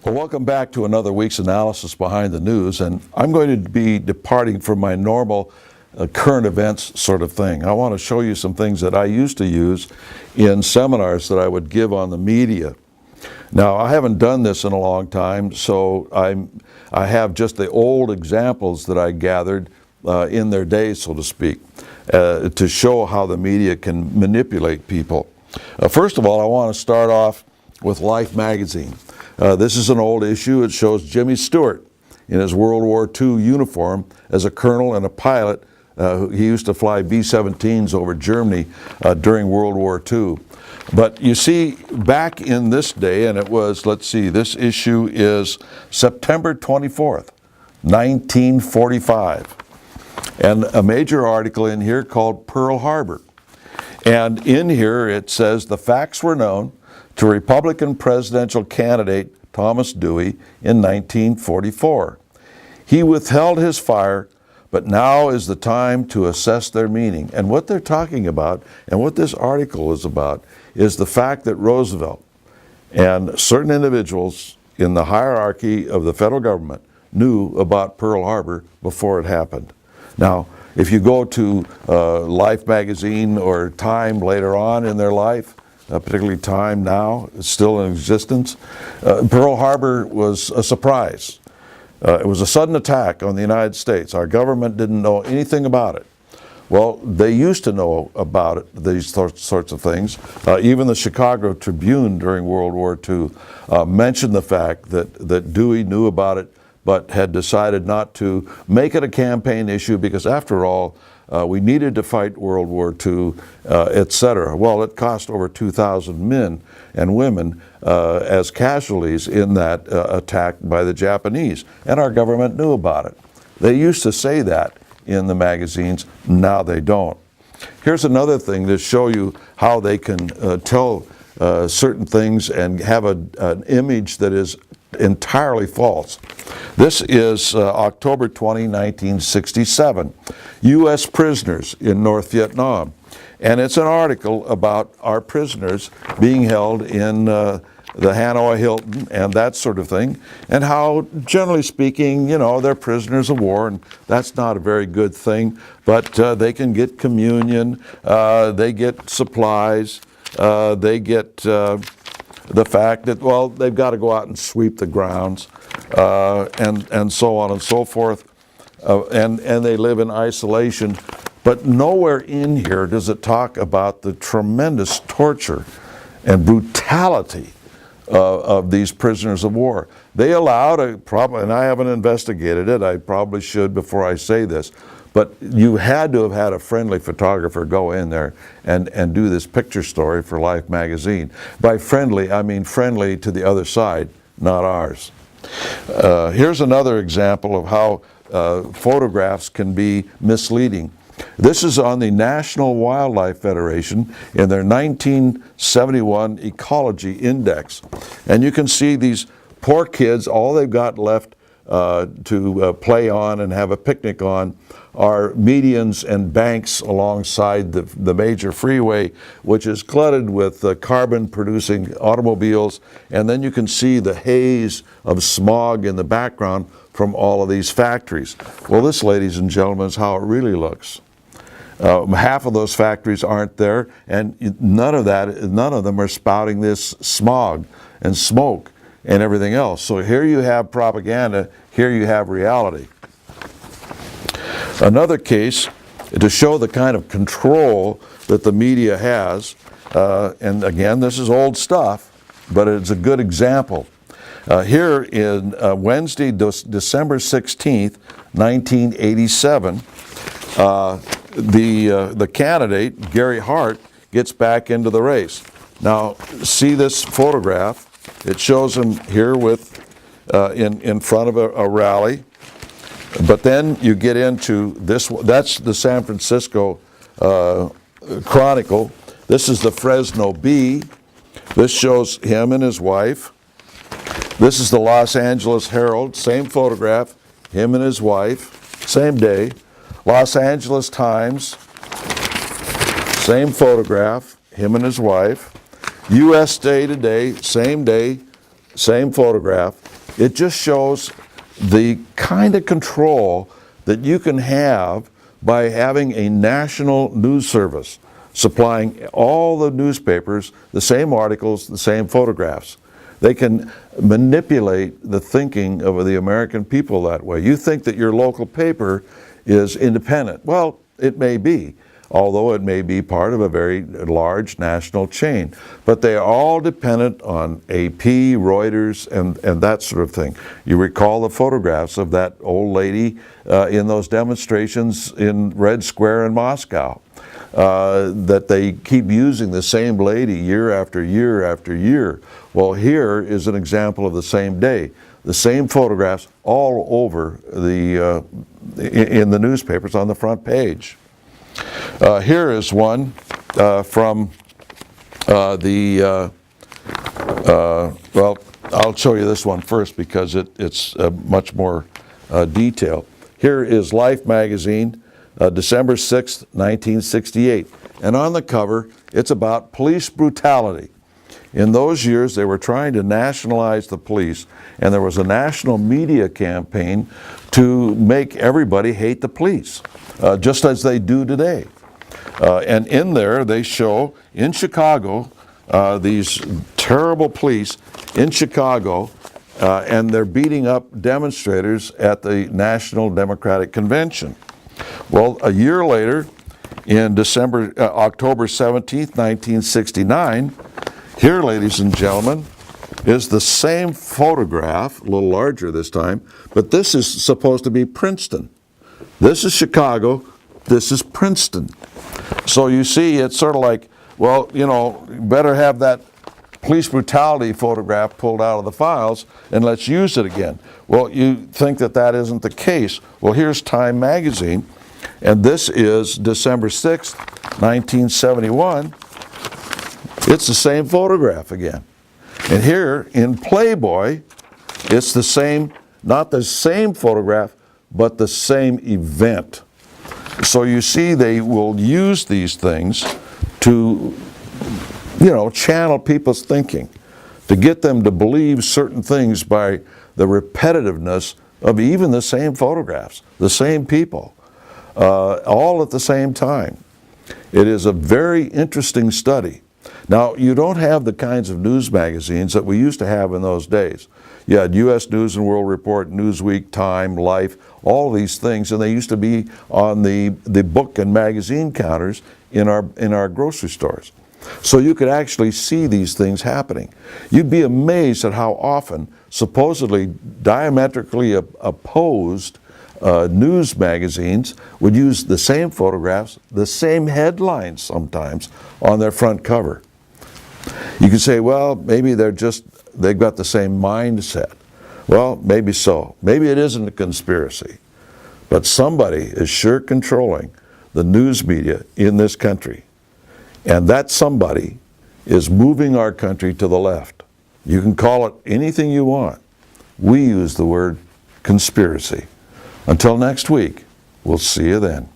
Well, welcome back to another week's analysis behind the news, and I'm going to be departing from my normal current events sort of thing. I want to show you some things that I used to use in seminars that I would give on the media. Now, I haven't done this in a long time, so I have just the old examples that I gathered in their day, so to speak, to show how the media can manipulate people. First of all, I want to start off with Life magazine. This is an old issue. It shows Jimmy Stewart in his World War II uniform as a colonel and a pilot. He used to fly B-17s over Germany during World War II. But you see, back in this day, and it was, let's see, this issue is September 24th, 1945. And a major article in here called Pearl Harbor. And in here it says the facts were known to Republican presidential candidate Thomas Dewey in 1944. He withheld his fire, but now is the time to assess their meaning. And what they're talking about, and what this article is about, is the fact that Roosevelt and certain individuals in the hierarchy of the federal government knew about Pearl Harbor before it happened. Now, if you go to Life magazine or Time later on in their life, particularly Time now, it's still in existence, Pearl Harbor was a surprise. It was a sudden attack on the United States. Our government didn't know anything about it. Well, they used to know about it, these sorts of things. Even the Chicago Tribune during World War II mentioned the fact that Dewey knew about it, but had decided not to make it a campaign issue because, after all, we needed to fight World War II, etc. Well, it cost over 2,000 men and women as casualties in that attack by the Japanese, and our government knew about it. They used to say that in the magazines, now they don't. Here's another thing to show you how they can tell certain things and have an image that is entirely false. This is October 20, 1967. U.S. prisoners in North Vietnam. And it's an article about our prisoners being held in the Hanoi Hilton and that sort of thing, and how, generally speaking, you know, they're prisoners of war, and that's not a very good thing, but they can get communion, they get supplies, they get the fact that, well, they've got to go out and sweep the grounds, and so on and so forth, and they live in isolation. But nowhere in here does it talk about the tremendous torture and brutality of these prisoners of war. They allowed and I haven't investigated it, I probably should before I say this, but you had to have had a friendly photographer go in there and do this picture story for Life magazine. By friendly, I mean friendly to the other side, not ours. Here's another example of how photographs can be misleading. This is on the National Wildlife Federation in their 1971 Ecology Index. And you can see these poor kids, all they've got left to play on and have a picnic on are medians and banks alongside the major freeway, which is glutted with carbon-producing automobiles. And then you can see the haze of smog in the background from all of these factories. Well, this, ladies and gentlemen, is how it really looks. Half of those factories aren't there, and none of them are spouting this smog and smoke and everything else. So here you have propaganda, here you have reality. Another case, to show the kind of control that the media has, and again, this is old stuff, but it's a good example. Here in Wednesday, December 16th, 1987, the candidate, Gary Hart, gets back into the race. Now, see this photograph. It shows him here with in front of a rally. But then you get into this, that's the San Francisco Chronicle. This is the Fresno Bee. This shows him and his wife. This is the Los Angeles Herald, same photograph, him and his wife, same day. Los Angeles Times, same photograph, him and his wife. USA Today, same day, same photograph. It just shows the kind of control that you can have by having a national news service supplying all the newspapers the same articles, the same photographs. They can manipulate the thinking of the American people that way. You think that your local paper is independent. Well, it may be, although it may be part of a very large national chain. But they are all dependent on AP, Reuters, and that sort of thing. You recall the photographs of that old lady in those demonstrations in Red Square in Moscow. That they keep using the same lady year after year after year. Well, here is an example of the same day. The same photographs all over in the newspapers on the front page. Here is one from well, I'll show you this one first because it's much more detailed. Here is Life magazine, December 6th, 1968. And on the cover, it's about police brutality. In those years, they were trying to nationalize the police, and there was a national media campaign to make everybody hate the police, just as they do today. And in there, they show in Chicago these terrible police in Chicago, and they're beating up demonstrators at the National Democratic Convention. Well, a year later, in October 17th, 1969, here, ladies and gentlemen, is the same photograph, a little larger this time, but this is supposed to be Princeton. This is Chicago, this is Princeton. So you see, it's sort of like, well, you know, better have that police brutality photograph pulled out of the files and let's use it again. Well, you think that that isn't the case. Well, here's Time magazine, and this is December 6th, 1971. It's the same photograph again. And here in Playboy, it's the same, not the same photograph, but the same event. So you see, they will use these things to, you know, channel people's thinking, to get them to believe certain things by the repetitiveness of even the same photographs, the same people, all at the same time. It is a very interesting study. Now, you don't have the kinds of news magazines that we used to have in those days. You had U.S. News and World Report, Newsweek, Time, Life, all these things, and they used to be on the book and magazine counters in our grocery stores. So you could actually see these things happening. You'd be amazed at how often supposedly diametrically opposed news magazines would use the same photographs, the same headlines sometimes on their front cover. You could say, well, maybe they've got the same mindset. Well, maybe so. Maybe it isn't a conspiracy. But somebody is sure controlling the news media in this country. And that somebody is moving our country to the left. You can call it anything you want. We use the word conspiracy. Until next week, we'll see you then.